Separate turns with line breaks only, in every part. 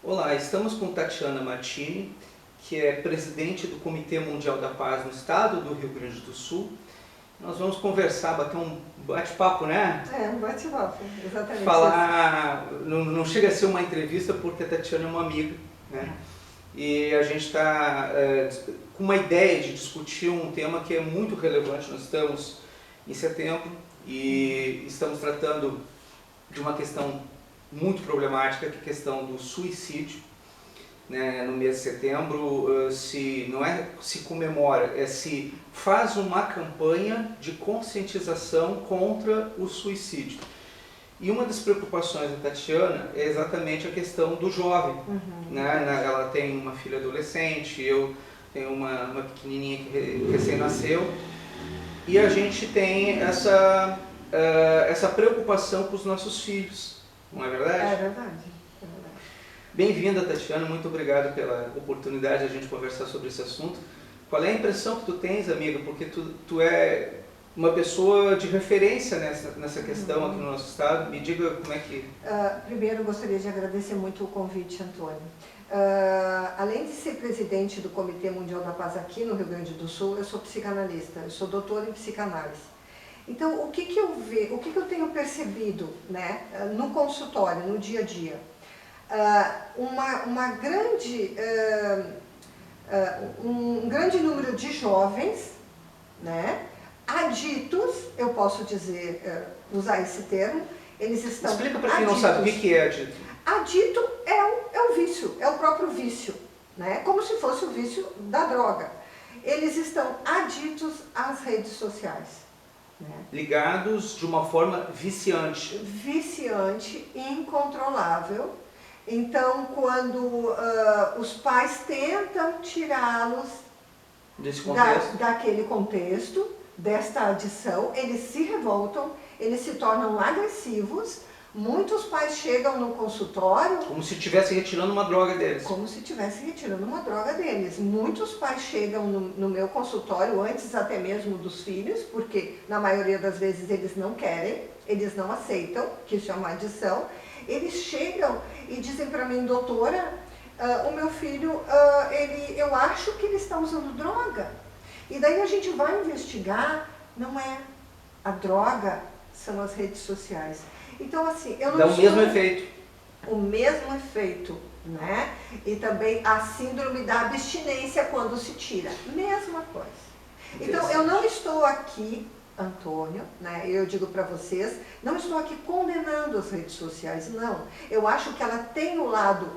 Olá, estamos com Tatiana Martini, que é presidente do Comitê Mundial da Paz no estado do Rio Grande do Sul. Nós vamos conversar, bater um bate-papo, né?
Um bate-papo, exatamente.
Falar, não chega a ser uma entrevista porque a Tatiana é uma amiga, né? E a gente está com uma ideia de discutir um tema que é muito relevante. Nós estamos em setembro e estamos tratando de uma questão muito problemática, que é a questão do suicídio. Né? No mês de setembro, não é se comemora, é se faz uma campanha de conscientização contra o suicídio. E uma das preocupações da Tatiana é exatamente a questão do jovem. Né? Ela tem uma filha adolescente, eu tenho uma pequenininha que recém nasceu, e a gente tem essa preocupação com os nossos filhos, não é verdade?
É verdade.
Bem-vinda, Tatiana, muito obrigado pela oportunidade de a gente conversar sobre esse assunto. Qual é a impressão que tu tens, amiga? Porque tu é uma pessoa de referência nessa questão aqui no nosso estado. Me diga como é que...
Primeiro, eu gostaria de agradecer muito o convite, Antônio. Além de ser presidente do Comitê Mundial da Paz aqui no Rio Grande do Sul, eu sou psicanalista, eu sou doutora em psicanálise. Então, o que eu tenho percebido, né, no consultório, no dia a dia? Um grande número de jovens, né, aditos, eu posso dizer, usar esse termo, eles estão
Explica para quem não sabe o que é adito.
Adito é o vício, é o próprio vício, né, como se fosse o vício da droga. Eles estão aditos às redes sociais. Né?
Ligados de uma forma viciante.
Viciante, incontrolável. Então, quando os pais tentam tirá-los daquele contexto, desta adição, eles se revoltam, eles se tornam agressivos. Muitos pais chegam no consultório...
Como se estivesse retirando uma droga deles.
Como se estivesse retirando uma droga deles. Muitos pais chegam no meu consultório, antes até mesmo dos filhos, porque na maioria das vezes eles não querem, eles não aceitam, que isso é uma adição. Eles chegam e dizem para mim, doutora, o meu filho, eu acho que ele está usando droga. E daí a gente vai investigar, não é. A droga são as redes sociais. Então, assim, eu não
dá o mesmo efeito.
O mesmo efeito, né? E também a síndrome da abstinência quando se tira. Mesma coisa. Então, eu não estou aqui, Antônio, né, eu digo para vocês, não estou aqui condenando as redes sociais, não. Eu acho que ela tem o lado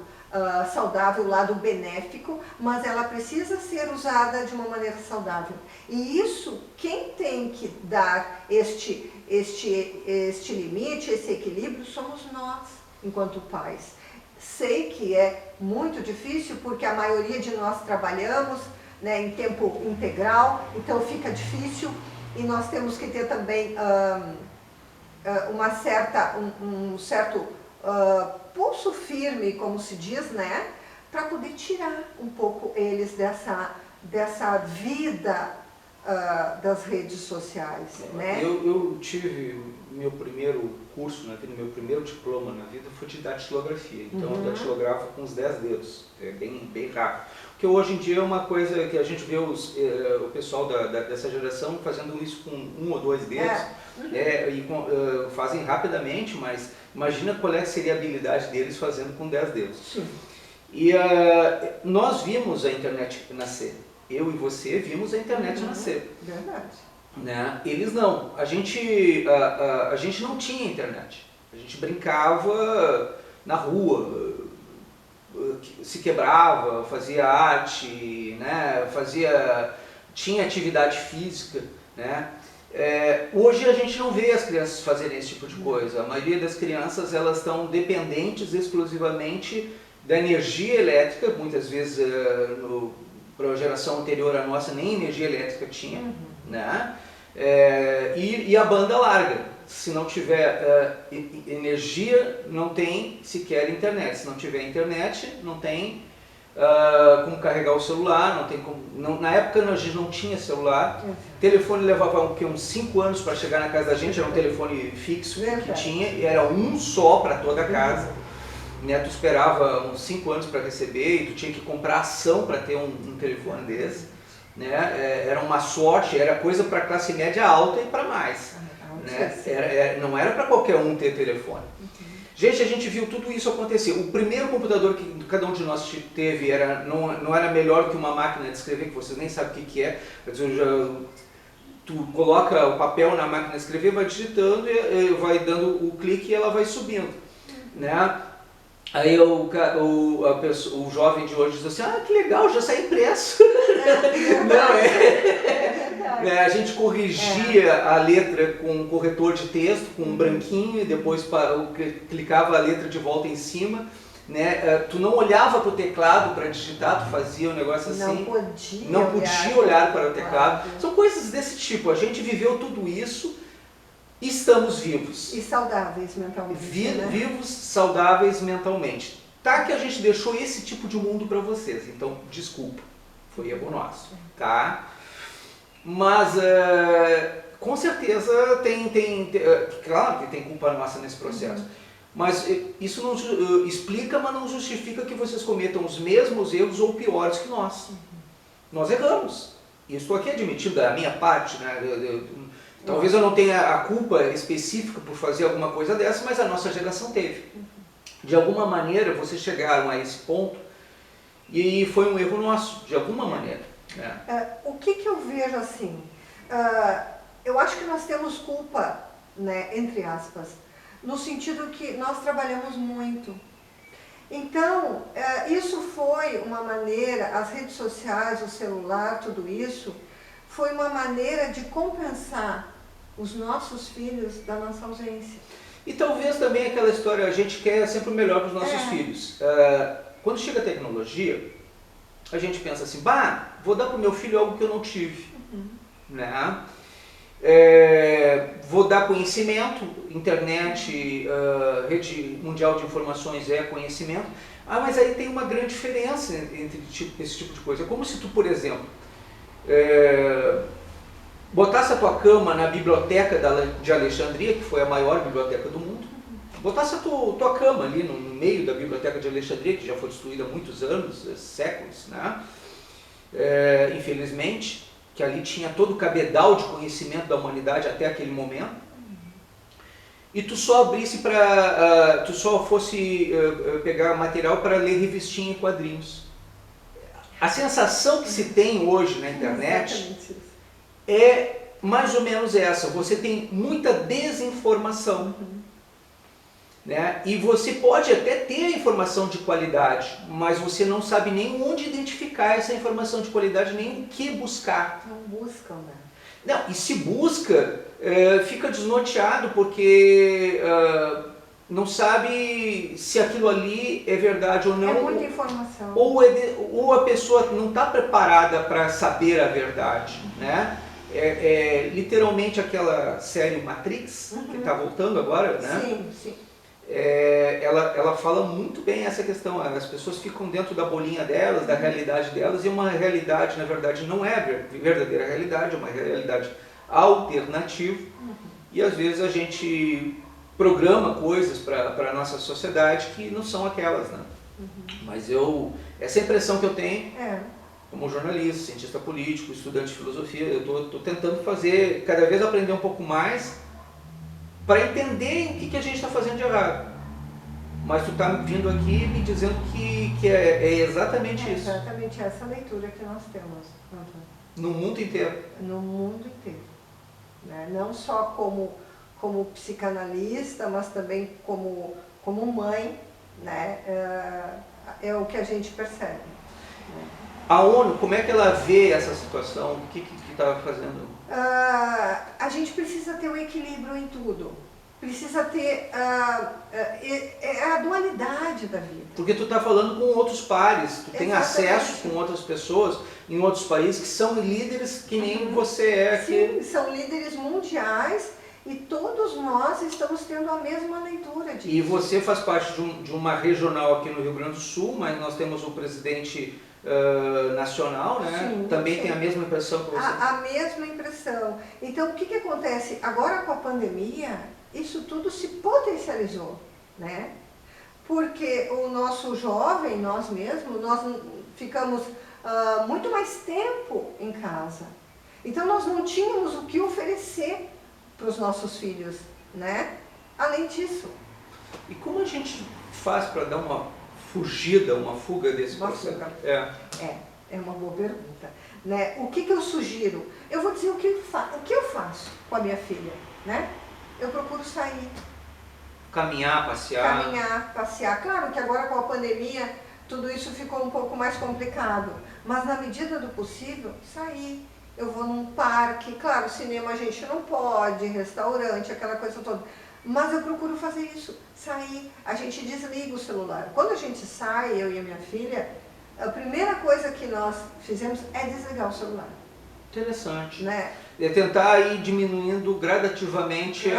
saudável, o lado benéfico, mas ela precisa ser usada de uma maneira saudável. E isso, quem tem que dar este limite, esse equilíbrio, somos nós, enquanto pais. Sei que é muito difícil, porque a maioria de nós trabalhamos, né, em tempo integral, então fica difícil. E nós temos que ter também um certo pulso firme, como se diz, né? Para poder tirar um pouco eles dessa vida das redes sociais. Né?
Eu tive meu primeiro curso na vida, meu primeiro diploma na vida foi de datilografia. Então eu datilografo com os 10 dedos, é bem rápido. Porque hoje em dia é uma coisa que a gente vê o pessoal dessa geração fazendo isso com 1 ou 2 dedos, fazem rapidamente, mas imagina qual seria a habilidade deles fazendo com 10 dedos.
Sim.
E nós vimos a internet nascer, eu e você vimos a internet nascer.
Verdade.
Né? Eles não, a gente não tinha internet, a gente brincava na rua, se quebrava, fazia arte, né? Tinha atividade física, né? Hoje a gente não vê as crianças fazerem esse tipo de coisa. A maioria das crianças, elas estão dependentes exclusivamente da energia elétrica. Muitas vezes para a geração anterior à nossa nem energia elétrica tinha, né? E a banda larga. Se não tiver energia, não tem sequer internet. Se não tiver internet, não tem como carregar o celular, não tem como... Na época a gente não tinha celular. Telefone levava uns 5 anos para chegar na casa da gente, era um telefone fixo que tinha, e era um só para toda a casa. né, tu esperava uns 5 anos para receber e tu tinha que comprar ação para ter um telefone desse, né? Era uma sorte, era coisa para classe média alta e para mais, né? Não era para qualquer um ter telefone. Gente, a gente viu tudo isso acontecer. O primeiro computador que cada um de nós teve não era melhor que uma máquina de escrever, que vocês nem sabem o que é. Tu coloca o papel na máquina de escrever, vai digitando, e vai dando o clique e ela vai subindo, né? Aí o jovem de hoje diz assim, ah, que legal, já sai impresso. Não, a gente corrigia a letra com um corretor de texto, com um branquinho, e depois clicava a letra de volta em cima. Né? Tu não olhava para o teclado para digitar, tu fazia um negócio assim. Não podia olhar para o teclado. São coisas desse tipo. A gente viveu tudo isso. Estamos vivos.
E saudáveis mentalmente.
Vivos, saudáveis mentalmente. Tá que a gente deixou esse tipo de mundo para vocês, então desculpa, foi erro nosso, tá? Mas com certeza claro que tem culpa nossa nesse processo. Mas isso não explica, mas não justifica que vocês cometam os mesmos erros ou piores que nós. Nós erramos. E estou aqui admitindo da minha parte, né? Talvez eu não tenha a culpa específica por fazer alguma coisa dessa, mas a nossa geração teve. De alguma maneira, vocês chegaram a esse ponto e foi um erro nosso, de alguma maneira. Né?
O que eu vejo assim? Eu acho que nós temos culpa, né, entre aspas, no sentido que nós trabalhamos muito. Então, isso foi uma maneira, as redes sociais, o celular, tudo isso, foi uma maneira de compensar os nossos filhos da nossa ausência.
E talvez também aquela história, a gente quer sempre o melhor para os nossos filhos. Quando chega a tecnologia, a gente pensa assim, vou dar para o meu filho algo que eu não tive. Né? Vou dar conhecimento, internet, rede mundial de informações é conhecimento. Mas aí tem uma grande diferença entre esse tipo de coisa. É como se tu, por exemplo, botasse a tua cama na biblioteca de Alexandria, que foi a maior biblioteca do mundo, botasse a tua cama ali no meio da biblioteca de Alexandria, que já foi destruída há muitos anos, séculos, né? Infelizmente, que ali tinha todo o cabedal de conhecimento da humanidade até aquele momento, e tu só abrisse tu só fosse pegar material para ler revistinha e quadrinhos. A sensação que se tem hoje na internet é mais ou menos essa. Você tem muita desinformação. Né? E você pode até ter informação de qualidade, mas você não sabe nem onde identificar essa informação de qualidade, nem o que buscar.
Não buscam, né?
Não, e se busca, fica desnorteado, porque não sabe se aquilo ali é verdade ou não.
É muita informação.
Ou a pessoa não está preparada para saber a verdade. Né? Literalmente aquela série Matrix, que está voltando agora, né?
Sim, sim.
Ela fala muito bem essa questão. As pessoas ficam dentro da bolinha delas, da realidade delas, e uma realidade, na verdade, não é verdadeira realidade, é uma realidade alternativa. E às vezes a gente programa coisas para a nossa sociedade que não são aquelas, né? Mas essa impressão que eu tenho, como jornalista, cientista político, estudante de filosofia, eu estou tentando cada vez aprender um pouco mais para entender o que a gente está fazendo de errado. Mas tu está vindo aqui me dizendo que é exatamente isso.
É exatamente essa leitura que nós temos.
No mundo inteiro.
No mundo inteiro. Né? Não só como psicanalista, mas também como mãe, né? É o que a gente percebe. Né?
A ONU, como é que ela vê essa situação? O que está fazendo?
A gente precisa ter um equilíbrio em tudo. Precisa ter a dualidade da vida.
Porque tu está falando com outros pares, tu tem acesso com outras pessoas em outros países que são líderes que nem você é.
Sim, são líderes mundiais e todos nós estamos tendo a mesma leitura disso.
E você faz parte de uma regional aqui no Rio Grande do Sul, mas nós temos o presidente nacional, né?
Sim,
também tem a mesma impressão que você.
A mesma impressão. Então, o que acontece? Agora com a pandemia, isso tudo se potencializou, né? porque o nosso jovem, nós mesmos, nós ficamos muito mais tempo em casa. Então nós não tínhamos o que oferecer para os nossos filhos, né? Além disso.
E como a gente faz para dar uma fugida, uma fuga desse processo?
É uma boa pergunta. Né? O que eu sugiro? Eu vou dizer o que eu faço com a minha filha. Né? Eu procuro sair.
Caminhar, passear.
Caminhar, passear. Claro que agora com a pandemia tudo isso ficou um pouco mais complicado. Mas na medida do possível, sair. Eu vou num parque. Claro, cinema a gente não pode, restaurante, aquela coisa toda. Mas eu procuro fazer isso, sair, a gente desliga o celular. Quando a gente sai, eu e a minha filha, a primeira coisa que nós fizemos é desligar o celular.
Interessante.
Né?
É tentar ir diminuindo gradativamente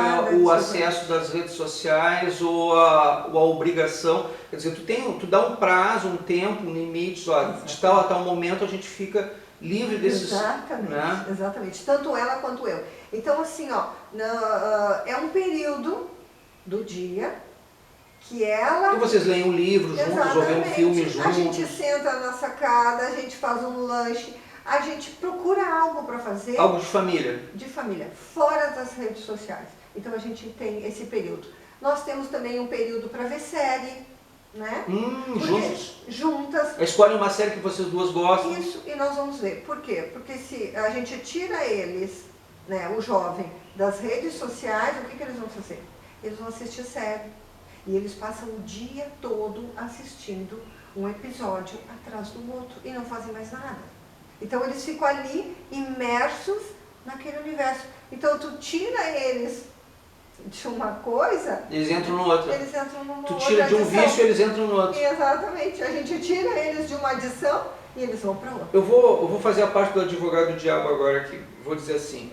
o acesso das redes sociais ou a obrigação. Quer dizer, tu dá um prazo, um tempo, um limite, de tal a tal momento a gente fica livre desses...
Exatamente,
né?
Exatamente. Tanto ela quanto eu. Então, assim, é um período do dia que ela...
E vocês leem um livro juntos, ou veem um filme juntos.
A gente senta na sacada, a gente faz um lanche, a gente procura algo para fazer.
Algo de família.
De família, fora das redes sociais. Então, a gente tem esse período. Nós temos também um período para ver série, né?
Juntos?
Juntas.
Escolhe uma série que vocês duas gostam.
Isso, e nós vamos ver. Por quê? Porque se a gente tira eles, né, o jovem, das redes sociais, o que eles vão fazer? Eles vão assistir série. E eles passam o dia todo assistindo um episódio atrás do outro e não fazem mais nada. Então eles ficam ali imersos naquele universo. Então tu tira eles de uma coisa...
Eles entram no outro.
Eles entram numa outra.
Tu tira de um vício, eles entram no outro.
Exatamente. A gente tira eles de uma adição e eles vão para outra.
Eu vou fazer a parte do advogado do diabo agora aqui. Vou dizer assim,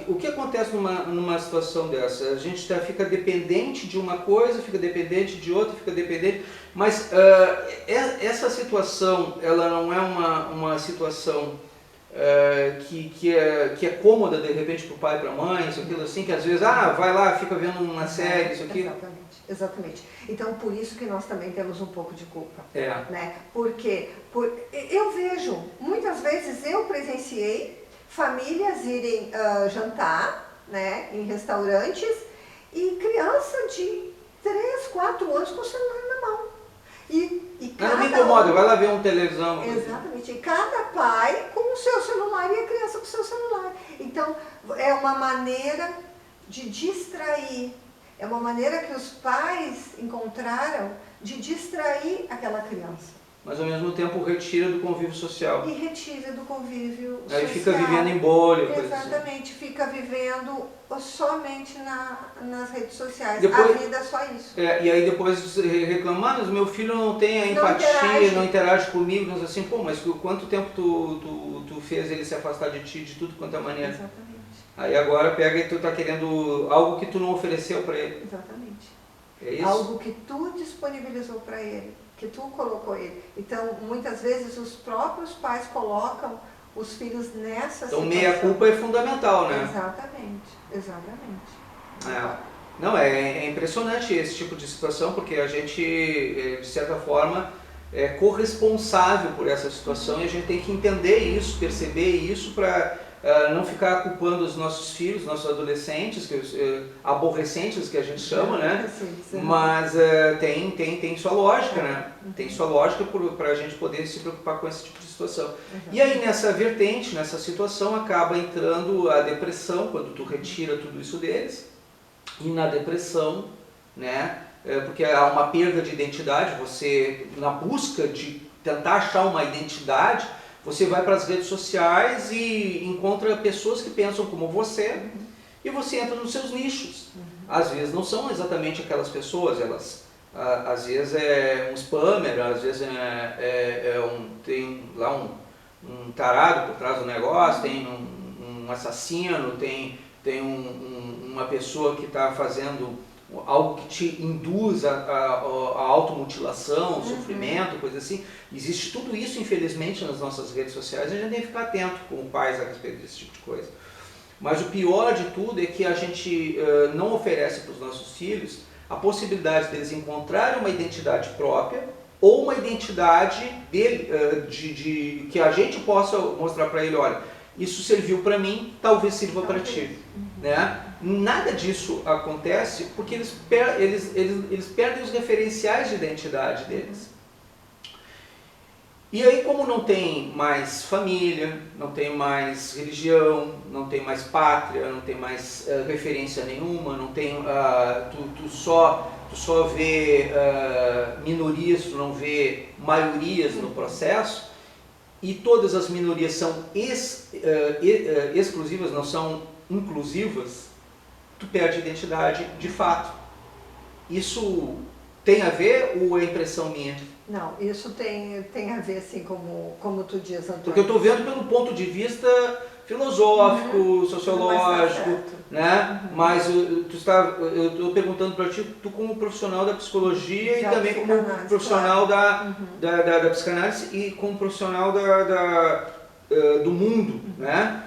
o que acontece numa situação dessa? A gente fica dependente de uma coisa, fica dependente de outra, fica dependente... Mas essa situação, ela não é uma situação que é cômoda, de repente, para o pai e para a mãe, isso, aquilo assim, que às vezes, vai lá, fica vendo uma série, isso aqui.
Exatamente. Então, por isso que nós também temos um pouco de culpa. Né?
Porque
eu vejo, muitas vezes eu presenciei famílias irem jantar, né, em restaurantes e criança de 3, 4 anos com o celular na mão.
Não me incomoda, vai lá ver uma televisão.
Exatamente. E cada pai com o seu celular e a criança com o seu celular. Então, é uma maneira de distrair. É uma maneira que os pais encontraram de distrair aquela criança.
Mas ao mesmo tempo retira do convívio social.
E retira do convívio social.
Aí fica vivendo em bolha.
Exatamente, assim. Fica vivendo somente nas redes sociais.
Depois,
a vida é só isso.
E aí depois reclamar, mas meu filho não tem a empatia, não interage comigo, mas assim, mas quanto tempo tu fez ele se afastar de ti de tudo quanto é maneira?
Exatamente.
Aí agora pega e tu tá querendo algo que tu não ofereceu para ele.
Exatamente.
É isso?
Algo que tu disponibilizou para ele, que tu colocou ele. Então, muitas vezes os próprios pais colocam os filhos nessa situação. Então,
meia-culpa é fundamental, né?
Exatamente.
Não, é impressionante esse tipo de situação, porque a gente, de certa forma, é corresponsável por essa situação e a gente tem que entender isso, perceber isso para não ficar culpando os nossos filhos, nossos adolescentes, aborrecentes que a gente chama, né? Mas tem sua lógica, né? Tem sua lógica para a gente poder se preocupar com esse tipo de situação. E aí nessa vertente, nessa situação, acaba entrando a depressão, quando tu retira tudo isso deles. E na depressão, né? Porque há uma perda de identidade, você, na busca de tentar achar uma identidade, você vai para as redes sociais e encontra pessoas que pensam como você e você entra nos seus nichos. Às vezes não são exatamente aquelas pessoas, elas às vezes é um spammer, às vezes tem lá um tarado por trás do negócio, tem um assassino, tem uma pessoa que está fazendo algo que te induz a automutilação, sofrimento, coisa assim. Existe tudo isso, infelizmente, nas nossas redes sociais, e a gente tem que ficar atento como pais a respeito desse tipo de coisa. Mas o pior de tudo é que a gente não oferece para os nossos filhos a possibilidade deles encontrarem uma identidade própria ou uma identidade dele, que a gente possa mostrar para ele, olha, isso serviu para mim, talvez sirva para ti. Né? Nada disso acontece porque eles perdem os referenciais de identidade deles. E aí, como não tem mais família, não tem mais religião, não tem mais pátria, não tem mais referência nenhuma, não tem, tu só vê minorias, tu não vê maiorias no processo, e todas as minorias são exclusivas, não são inclusivas, tu perde identidade de fato. Isso tem a ver ou é impressão minha?
Não, isso tem a ver, assim, como tu diz, Antônio.
Porque eu estou vendo pelo ponto de vista filosófico, sociológico, né? Mas eu estou perguntando para ti, tu como profissional da psicologia e também como profissional da psicanálise e como profissional do mundo, né?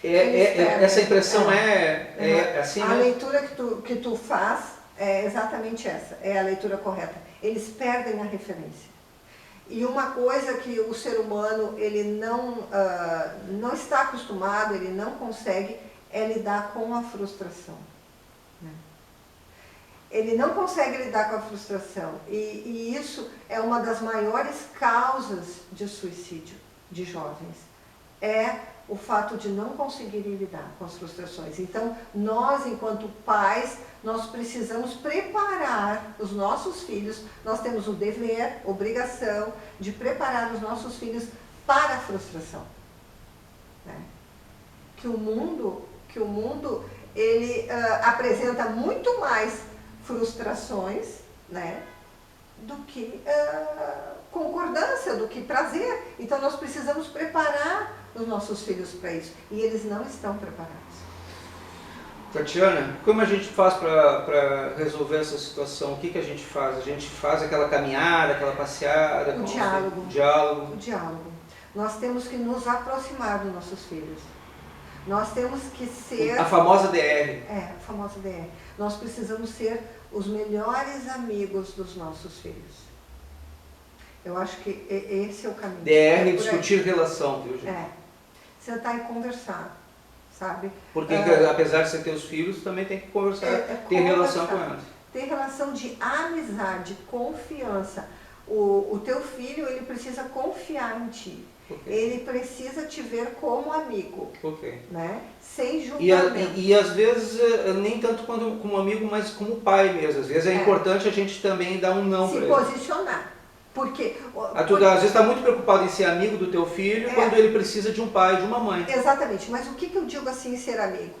Essa impressão é assim,
a
né?
leitura que tu faz é exatamente essa, é a leitura correta. Eles perdem a referência. E uma coisa que o ser humano ele não está acostumado, ele não consegue, é lidar com a frustração. Né? Ele não consegue lidar com a frustração. E isso é uma das maiores causas de suicídio de jovens. É o fato de não conseguirem lidar com as frustrações. Então, nós, enquanto pais, nós precisamos preparar os nossos filhos, nós temos o dever, obrigação de preparar os nossos filhos para a frustração. Né? Que o mundo ele apresenta muito mais frustrações, né, do que concordância, do que prazer. Então, nós precisamos preparar os nossos filhos para isso. E eles não estão preparados.
Tatiana, como a gente faz para resolver essa situação? O que a gente faz? A gente faz aquela caminhada, aquela passeada?
O diálogo.
O
diálogo. Nós temos que nos aproximar dos nossos filhos. Nós temos que ser...
A famosa DR.
A famosa DR. Nós precisamos ser os melhores amigos dos nossos filhos. Eu acho que esse é o caminho.
DR, discutir relação, viu, gente?
Sentar e conversar, sabe?
Porque apesar de você ter os filhos, também tem que conversar, ter relação com eles.
Ter relação de amizade, confiança. O teu filho, ele precisa confiar em ti. Okay. Ele precisa te ver como amigo, né? Sem julgamento.
E às vezes, nem tanto como amigo, mas como pai mesmo. Às vezes é importante a gente também dar um não para ele.
Se posicionar. Porque
às vezes está muito preocupado em ser amigo do teu filho quando ele precisa de um pai e de uma mãe.
Exatamente. Mas o que eu digo assim, ser amigo?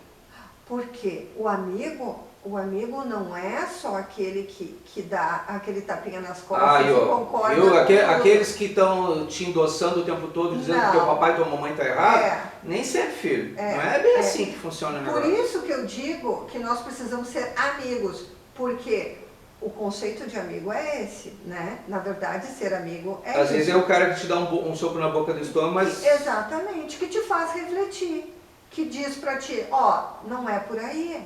Porque o amigo não é só aquele que dá aquele tapinha nas costas e concorda com
aqueles que estão te endossando o tempo todo, dizendo que teu papai e tua mamãe estão errados, nem sempre, filho. Não é bem assim que funciona o negócio.
Por isso que eu digo que nós precisamos ser amigos, porque o conceito de amigo é esse, né? Na verdade, ser amigo é isso.
Às vezes é o cara que te dá um soco na boca do estômago, mas...
Exatamente, que te faz refletir, que diz pra ti, não é por aí.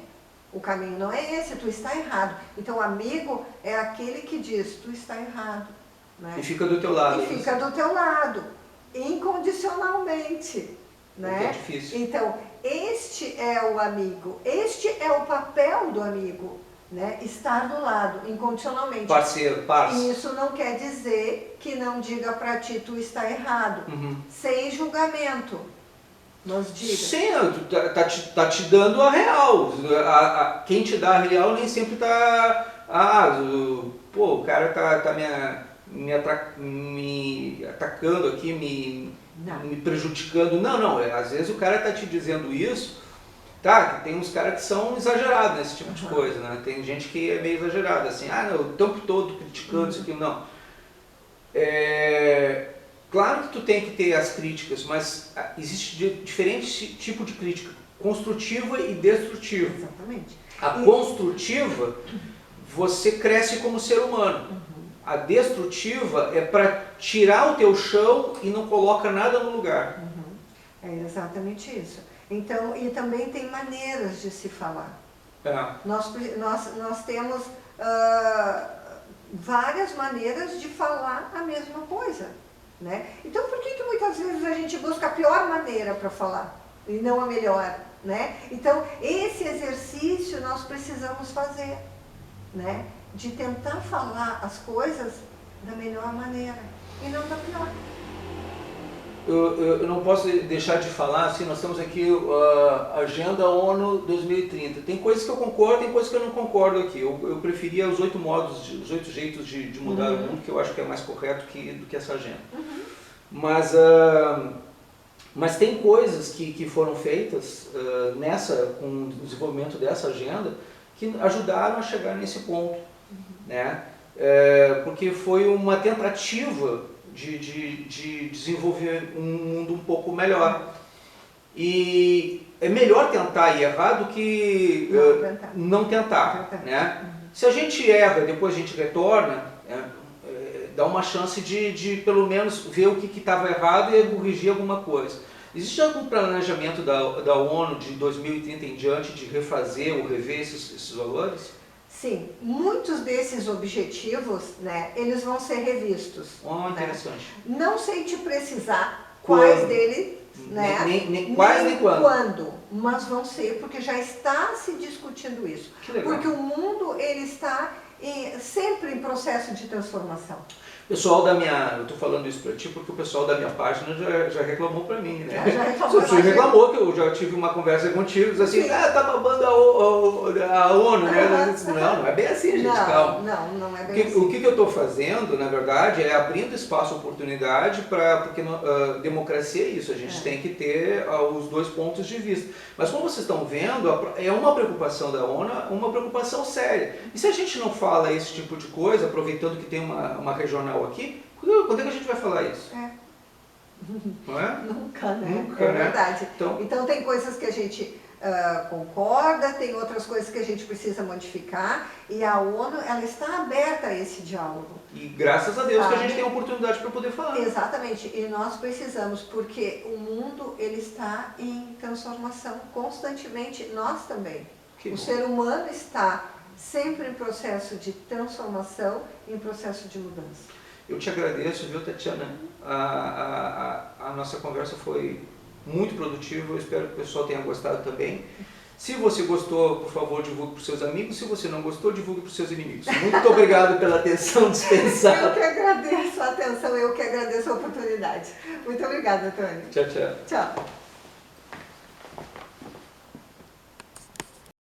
O caminho não é esse, tu está errado. Então, amigo é aquele que diz, tu está errado. Né?
E fica do teu lado.
E fica do teu lado, incondicionalmente. Né?
É difícil.
Então, este é o amigo, este é o papel do amigo. Né? Estar do lado, incondicionalmente.
Parceiro.
Isso não quer dizer que não diga pra ti, tu está errado. Sem julgamento. Nos diga.
Sim, tá te dando a real. Quem te dá a real nem sempre tá... o cara tá me atacando aqui, me prejudicando. Não, às vezes o cara tá te dizendo isso, que tem uns caras que são exagerados nesse tipo de coisa, né? Tem gente que é meio exagerada, assim, o tempo todo criticando isso aqui, não. Claro que tu tem que ter as críticas, mas existe diferente tipo de crítica, construtiva e destrutiva.
Exatamente.
A construtiva, você cresce como ser humano. A destrutiva é para tirar o teu chão e não coloca nada no lugar.
É exatamente isso. Então, e também tem maneiras de se falar. Nós temos várias maneiras de falar a mesma coisa, né? Então, por que muitas vezes a gente busca a pior maneira para falar e não a melhor, né? Então, esse exercício nós precisamos fazer, né? De tentar falar as coisas da melhor maneira e não da pior.
Eu não posso deixar de falar, assim, nós temos aqui a Agenda ONU 2030. Tem coisas que eu concordo, tem coisas que eu não concordo aqui. Eu preferia os 8 modos, os 8 jeitos de mudar o mundo, que eu acho que é mais correto do que essa agenda. Mas tem coisas que foram feitas com o desenvolvimento dessa agenda que ajudaram a chegar nesse ponto, né? Porque foi uma tentativa de desenvolver um mundo um pouco melhor. E é melhor tentar e errar do que não tentar, né? Se a gente erra e depois a gente retorna, dá uma chance de pelo menos ver o que estava errado e corrigir alguma coisa. Existe algum planejamento da ONU de 2030 em diante de refazer ou rever esses valores?
Sim, muitos desses objetivos, né, eles vão ser revistos.
Interessante.
Né? Não sei te precisar quais deles, né?
Nem quando,
mas vão ser, porque já está se discutindo isso.
Que legal.
Porque o mundo ele está sempre em processo de transformação.
Pessoal da minha, eu estou falando isso para ti porque o pessoal da minha página já reclamou para mim, né?
Já reclamou.
Você reclamou que eu já tive uma conversa contigo, diz assim, tá babando a ONU, né? Não é bem assim, gente, calma.
Não é bem assim.
O que eu estou fazendo, na verdade, é abrindo espaço, oportunidade, porque democracia é isso, a gente tem que ter os dois pontos de vista. Mas como vocês estão vendo, é uma preocupação da ONU, uma preocupação séria. E se a gente não fala esse tipo de coisa, aproveitando que tem uma regional aqui, quando é que a gente vai falar isso? Não é?
Nunca, né?
Nunca,
é
né?
verdade.
Então
tem coisas que a gente concorda, tem outras coisas que a gente precisa modificar, e a ONU ela está aberta a esse diálogo.
E graças a Deus que a gente tem a oportunidade para poder falar.
Exatamente, e nós precisamos, porque o mundo ele está em transformação constantemente, nós também. O ser humano está sempre em processo de transformação, em processo de mudança.
Eu te agradeço, viu, Tatiana? A nossa conversa foi muito produtiva, eu espero que o pessoal tenha gostado também. Se você gostou, por favor, divulgue para os seus amigos. Se você não gostou, divulgue para os seus inimigos. Muito obrigado pela atenção dispensada.
Eu que agradeço a atenção, eu que agradeço a oportunidade. Muito obrigada, Antônio.
Tchau, tchau.
Tchau.